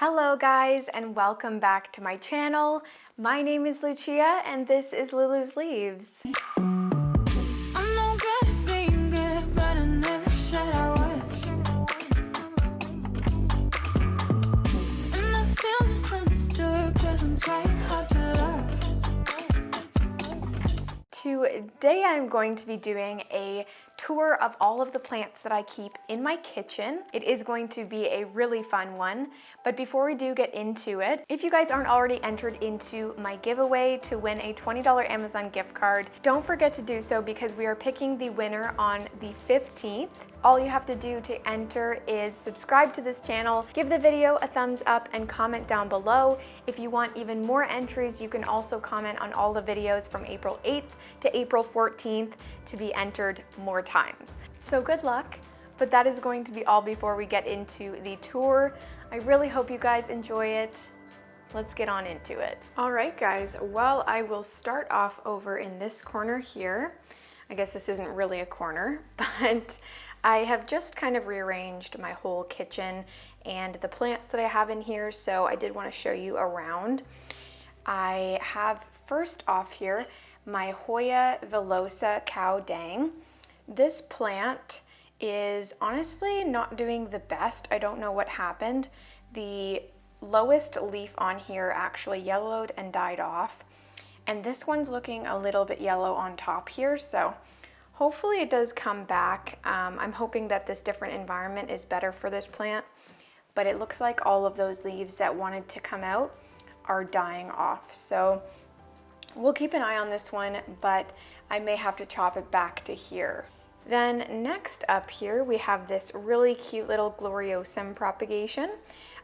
Hello guys, and welcome back to my channel. My name is Lucia and this is Lulu's Leaves. I'm no good at being good, but I never said I was. And I feel misunderstood, 'cause I'm trying hard to love. Today I'm going to be doing a tour of all of the plants that I keep in my kitchen. It is going to be a really fun one, but before we do get into it, if you guys aren't already entered into my giveaway to win a $20 Amazon gift card, don't forget to do so because we are picking the winner on the 15th. All you have to do to enter is subscribe to this channel, give the video a thumbs up, and comment down below. If you want even more entries, you can also comment on all the videos from April 8th to April 14th to be entered more times. So good luck, but that is going to be all before we get into the tour. I really hope you guys enjoy it. Let's get on into it. All right, guys, well, I will start off over in this corner here. I guess this isn't really a corner, but I have just kind of rearranged my whole kitchen and the plants that I have in here, so I did want to show you around. I have first off here my Hoya villosa cow dang. This plant is honestly not doing the best. I don't know what happened. The lowest leaf on here actually yellowed and died off, and this one's looking a little bit yellow on top here, so hopefully it does come back. I'm hoping that this different environment is better for this plant, but it looks like all of those leaves that wanted to come out are dying off. So we'll keep an eye on this one, but I may have to chop it back to here. Then next up here, we have this really cute little gloriosum propagation.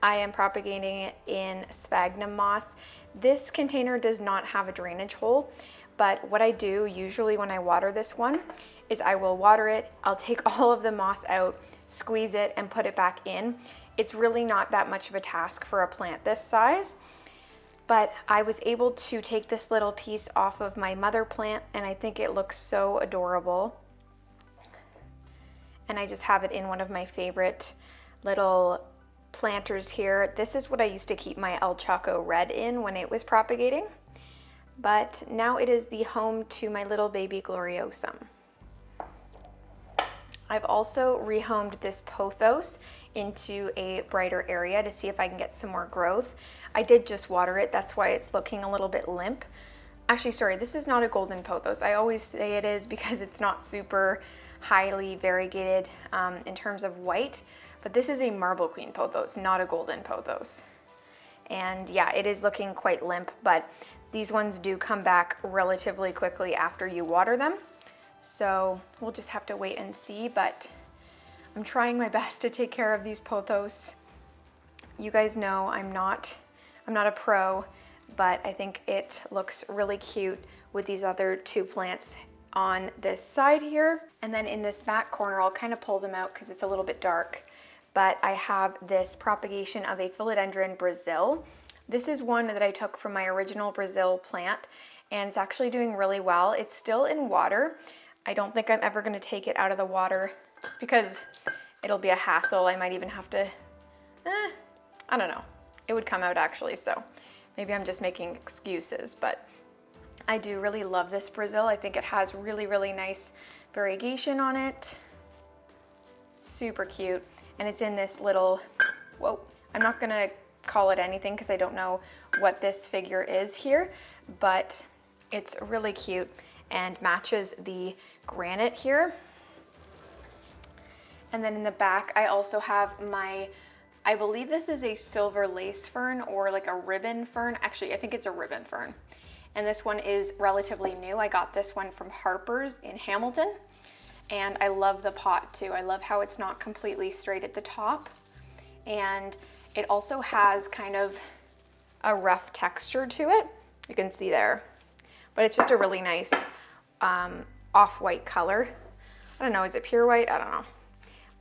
I am propagating it in sphagnum moss. This container does not have a drainage hole, but what I do usually when I water this one is I will water it, I'll take all of the moss out, squeeze it, and put it back in. It's really not that much of a task for a plant this size, but I was able to take this little piece off of my mother plant, and I think it looks so adorable. And I just have it in one of my favorite little planters here. This is what I used to keep my El Chaco red in when it was propagating, but now it is the home to my little baby gloriosum. I've also rehomed this pothos into a brighter area to see if I can get some more growth. I did just water it, that's why it's looking a little bit limp. Actually, sorry, this is not a golden pothos. I always say it is because it's not super highly variegated in terms of white, but this is a marble queen pothos, not a golden pothos. And yeah, it is looking quite limp, but these ones do come back relatively quickly after you water them. So we'll just have to wait and see, but I'm trying my best to take care of these pothos. You guys know I'm not a pro, but I think it looks really cute with these other two plants on this side here. And then in this back corner, I'll kind of pull them out because it's a little bit dark, but I have this propagation of a philodendron Brazil. This is one that I took from my original Brazil plant, and it's actually doing really well. It's still in water. I don't think I'm ever going to take it out of the water just because it'll be a hassle. I might even have to, I don't know. It would come out actually, so maybe I'm just making excuses, but I do really love this Brazil. I think it has really, really nice variegation on it. Super cute. And it's in this little, whoa, I'm not going to call it anything because I don't know what this figure is here, but it's really cute and matches the granite here. And then in the back, I also have my, I believe this is a silver lace fern or like a ribbon fern. Actually, I think it's a ribbon fern. And this one is relatively new. I got this one from Harper's in Hamilton. And I love the pot too. I love how it's not completely straight at the top. And it also has kind of a rough texture to it. You can see there. But it's just a really nice off-white color. I don't know, is it pure white? I don't know.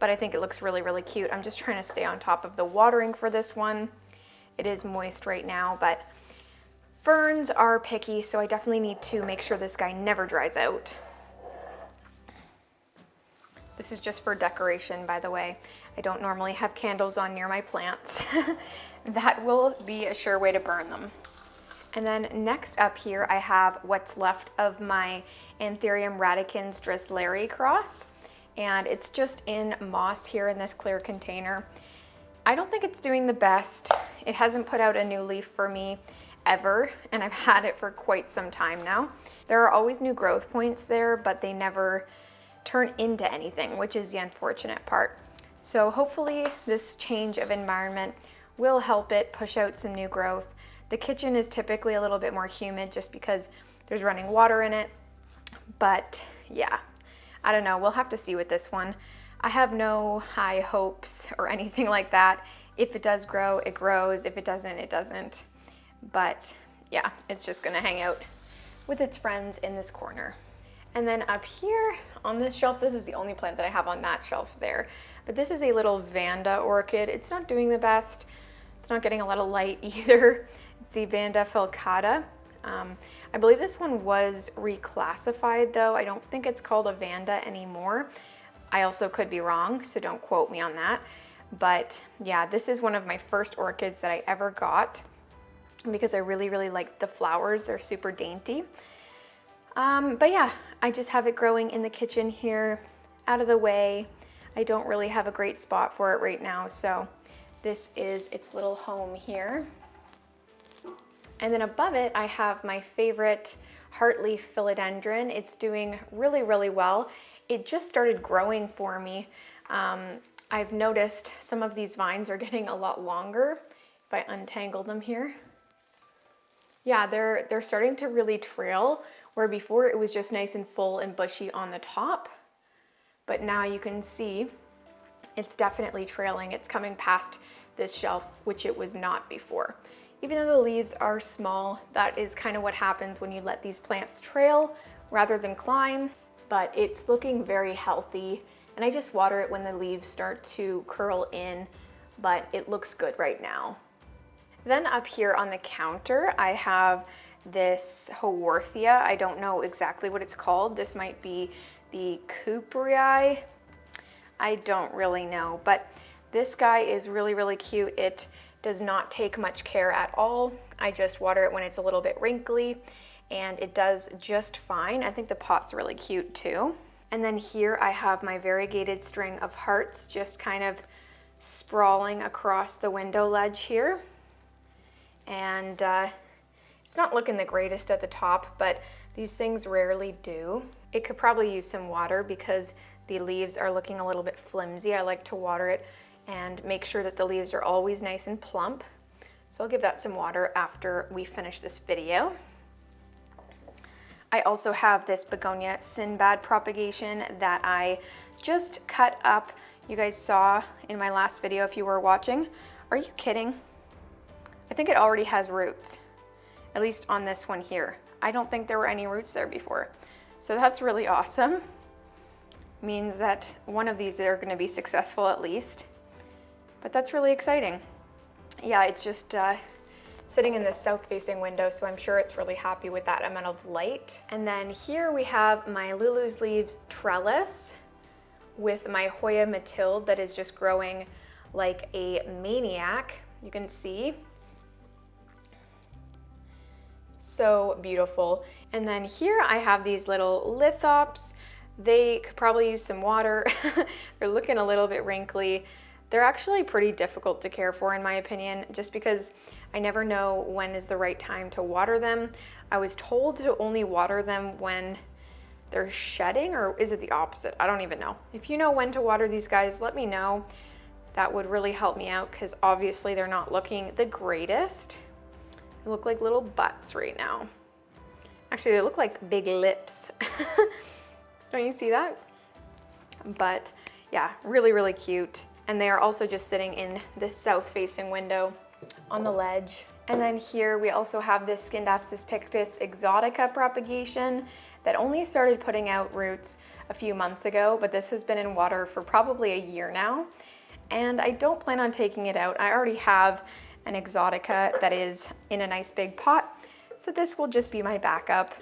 But I think it looks really, really cute. I'm just trying to stay on top of the watering for this one. It is moist right now, but ferns are picky, so I definitely need to make sure this guy never dries out. This is just for decoration, by the way. I don't normally have candles on near my plants. that will be a sure way to burn them. And then next up here, I have what's left of my Anthurium radicans Dressleri cross. And it's just in moss here in this clear container. I don't think it's doing the best. It hasn't put out a new leaf for me ever, and I've had it for quite some time now. There are always new growth points there, but they never turn into anything, which is the unfortunate part. So hopefully this change of environment will help it push out some new growth. The kitchen is typically a little bit more humid just because there's running water in it. But yeah, I don't know. We'll have to see with this one. I have no high hopes or anything like that. If it does grow, it grows. If it doesn't, it doesn't. But yeah, it's just gonna hang out with its friends in this corner. And then up here on this shelf, this is the only plant that I have on that shelf there. But this is a little Vanda orchid. It's not doing the best. It's not getting a lot of light either. It's the Vanda fulcata. I believe this one was reclassified though. I don't think it's called a Vanda anymore. I also could be wrong, so don't quote me on that. But yeah, this is one of my first orchids that I ever got because I really, really like the flowers. They're super dainty. But yeah, I just have it growing in the kitchen here, out of the way. I don't really have a great spot for it right now, so this is its little home here. And then above it, I have my favorite heartleaf philodendron. It's doing really, really well. It just started growing for me. I've noticed some of these vines are getting a lot longer if I untangle them here. Yeah, they're starting to really trail, where before it was just nice and full and bushy on the top. But now you can see it's definitely trailing. It's coming past this shelf, which it was not before. Even though the leaves are small, that is kind of what happens when you let these plants trail rather than climb. But it's looking very healthy, and I just water it when the leaves start to curl in, but it looks good right now. Then up here on the counter, I have this Haworthia. I don't know exactly what it's called. This might be the Cuprii. I don't really know, but this guy is really, really cute. It does not take much care at all. I just water it when it's a little bit wrinkly, and it does just fine. I think the pot's really cute too. And then here I have my variegated string of hearts just kind of sprawling across the window ledge here. And it's not looking the greatest at the top, but these things rarely do. It could probably use some water because the leaves are looking a little bit flimsy. I like to water it and make sure that the leaves are always nice and plump. So I'll give that some water after we finish this video. I also have this begonia Sinbad propagation that I just cut up. You guys saw in my last video if you were watching. Are you kidding? I think it already has roots, at least on this one here. I don't think there were any roots there before. So that's really awesome. Means that one of these are gonna be successful at least. But that's really exciting. Yeah, it's just sitting in this south-facing window, so I'm sure it's really happy with that amount of light. And then here we have my Lulu's Leaves trellis with my Hoya Mathilde that is just growing like a maniac. You can see. So beautiful. And then here I have these little Lithops. They could probably use some water. They're looking a little bit wrinkly. They're actually pretty difficult to care for in my opinion, just because I never know when is the right time to water them. I was told to only water them when they're shedding, or is it the opposite? I don't even know. If you know when to water these guys, let me know. That would really help me out because obviously they're not looking the greatest. They look like little butts right now. Actually, they look like big lips. Don't you see that? But yeah, really, really cute. And they are also just sitting in this south-facing window on the ledge. And then here we also have this Scindapsus pictus exotica propagation that only started putting out roots a few months ago, but this has been in water for probably a year now. And I don't plan on taking it out. I already have an exotica that is in a nice big pot, so this will just be my backup.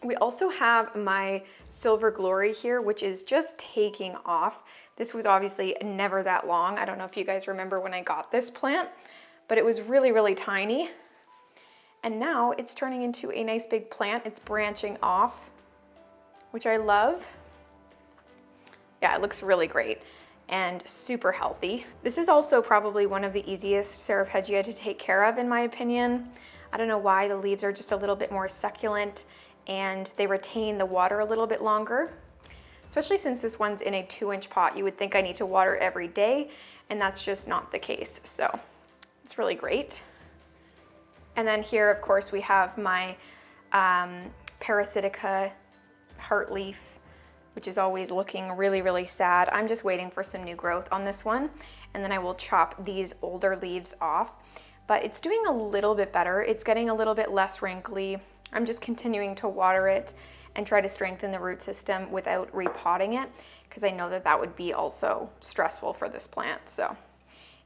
We also have my Silver Glory here, which is just taking off. This was obviously never that long. I don't know if you guys remember when I got this plant, but it was really, really tiny. And now it's turning into a nice big plant. It's branching off, which I love. Yeah, it looks really great and super healthy. This is also probably one of the easiest Ceropegia to take care of, in my opinion. I don't know why. The leaves are just a little bit more succulent and they retain the water a little bit longer. Especially since this one's in a 2-inch pot, you would think I need to water every day, and that's just not the case. So it's really great. And then here, of course, we have my Parasitica heart leaf, which is always looking really, really sad. I'm just waiting for some new growth on this one, and then I will chop these older leaves off. But it's doing a little bit better. It's getting a little bit less wrinkly. I'm just continuing to water it and try to strengthen the root system without repotting it, because I know that that would be also stressful for this plant. So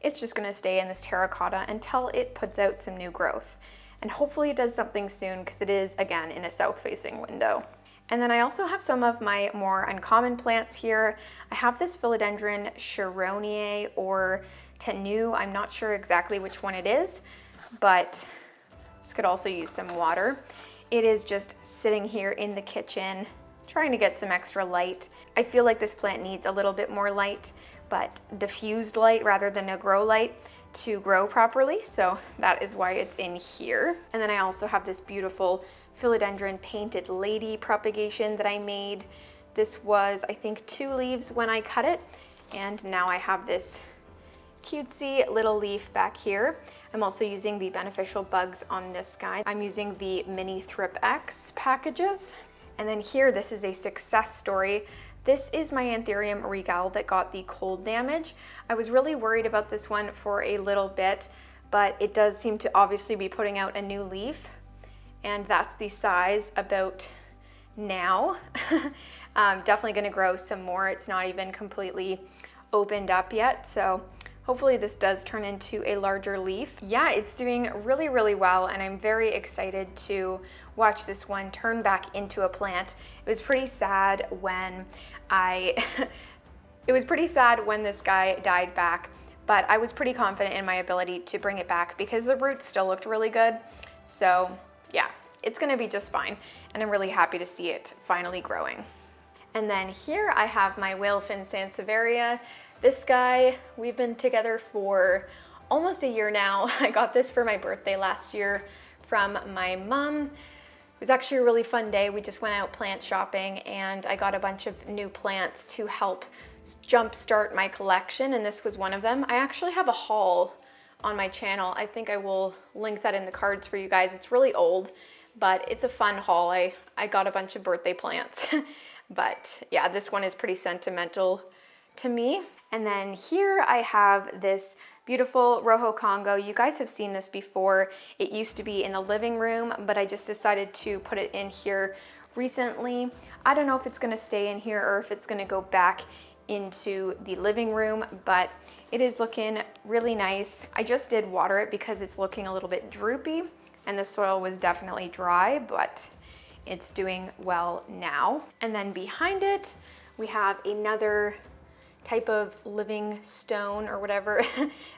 it's just gonna stay in this terracotta until it puts out some new growth. And hopefully it does something soon, because it is, again, in a south-facing window. And then I also have some of my more uncommon plants here. I have this philodendron Chironie or Tenue. I'm not sure exactly which one it is, but this could also use some water. It is just sitting here in the kitchen, trying to get some extra light. I feel like this plant needs a little bit more light, but diffused light rather than a grow light to grow properly. So that is why it's in here. And then I also have this beautiful philodendron painted lady propagation that I made. This was, I think, 2 leaves when I cut it. And now I have this cutesy little leaf back here. I'm also using the beneficial bugs on this guy. I'm using the mini Thrip X packages. And then here, this is a success story. This is my Anthurium regal that got the cold damage. I was really worried about this one for a little bit, but it does seem to obviously be putting out a new leaf. And that's the size about now. Definitely gonna grow some more. It's not even completely opened up yet, so hopefully this does turn into a larger leaf. Yeah, it's doing really, really well, and I'm very excited to watch this one turn back into a plant. It was pretty sad when it was pretty sad when this guy died back, but I was pretty confident in my ability to bring it back because the roots still looked really good. So yeah, it's gonna be just fine, and I'm really happy to see it finally growing. And then here I have my whalefin sansevieria. This guy, we've been together for almost a year now. I got this for my birthday last year from my mom. It was actually a really fun day. We just went out plant shopping and I got a bunch of new plants to help jumpstart my collection, and this was one of them. I actually have a haul on my channel. I think I will link that in the cards for you guys. It's really old, but it's a fun haul. I got a bunch of birthday plants. But yeah, this one is pretty sentimental to me. And then here I have this beautiful Rojo Congo. You guys have seen this before. It used to be in the living room, but I just decided to put it in here recently. I don't know if it's gonna stay in here or if it's gonna go back into the living room, but it is looking really nice. I just did water it because it's looking a little bit droopy and the soil was definitely dry, but it's doing well now. And then behind it, we have another type of living stone or whatever.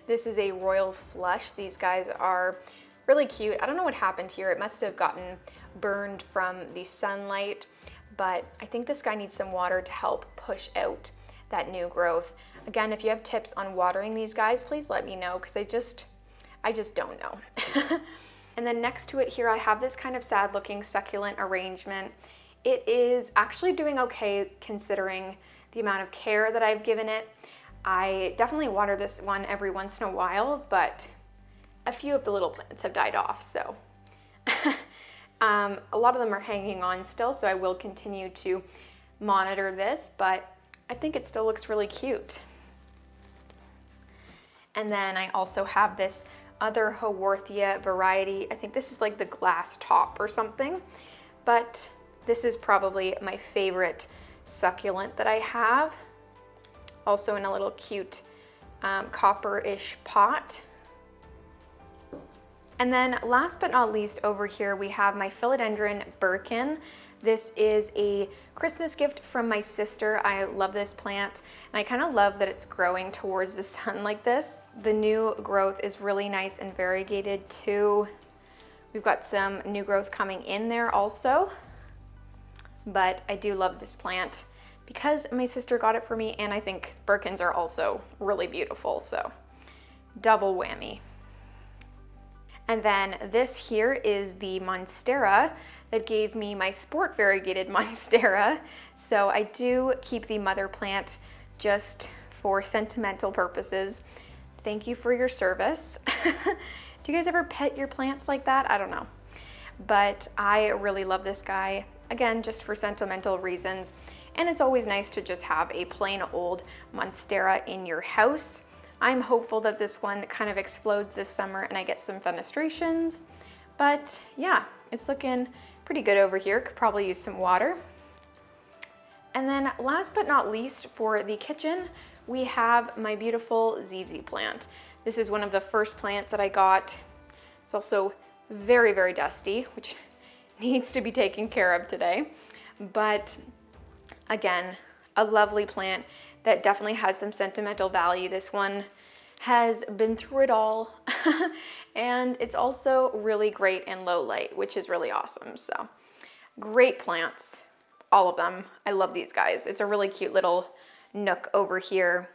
This is a royal flush. These guys are really cute. I don't know what happened here. It must have gotten burned from the sunlight, but I think this guy needs some water to help push out that new growth. Again, if you have tips on watering these guys, please let me know, because I just don't know. And then next to it here, I have this kind of sad looking succulent arrangement. It is actually doing okay considering the amount of care that I've given it. I definitely water this one every once in a while, but a few of the little plants have died off, so. A lot of them are hanging on still, so I will continue to monitor this, but I think it still looks really cute. And then I also have this other Haworthia variety. I think this is like the glass top or something, but this is probably my favorite succulent that I have. Also in a little cute copper-ish pot. And then last but not least, over here we have my philodendron birkin. This is a Christmas gift from my sister. I love this plant, and I kind of love that it's growing towards the sun like this. The new growth is really nice and variegated too. We've got some new growth coming in there also, but I do love this plant because my sister got it for me, and I think birkins are also really beautiful, so double whammy. And then this here is the monstera that gave me my sport variegated monstera. So I do keep the mother plant just for sentimental purposes. Thank you for your service. Do you guys ever pet your plants like that? I don't know. But I really love this guy, again, just for sentimental reasons. And it's always nice to just have a plain old monstera in your house. I'm hopeful that this one kind of explodes this summer and I get some fenestrations. But yeah, it's looking pretty good over here. Could probably use some water. And then last but not least, for the kitchen, we have my beautiful ZZ plant. This is one of the first plants that I got. It's also very, very dusty, which needs to be taken care of today. But again, a lovely plant that definitely has some sentimental value. This one has been through it all, and it's also really great in low light, which is really awesome. So great plants, all of them. I love these guys. It's a really cute little nook over here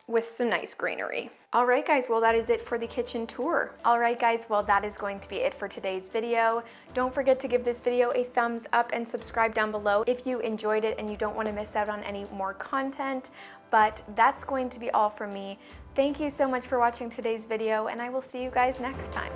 with some nice greenery. All right, guys, well, that is it for the kitchen tour. All right, guys, well, that is going to be it for today's video. Don't forget to give this video a thumbs up and subscribe down below if you enjoyed it and you don't want to miss out on any more content. But that's going to be all from me. Thank you so much for watching today's video, and I will see you guys next time.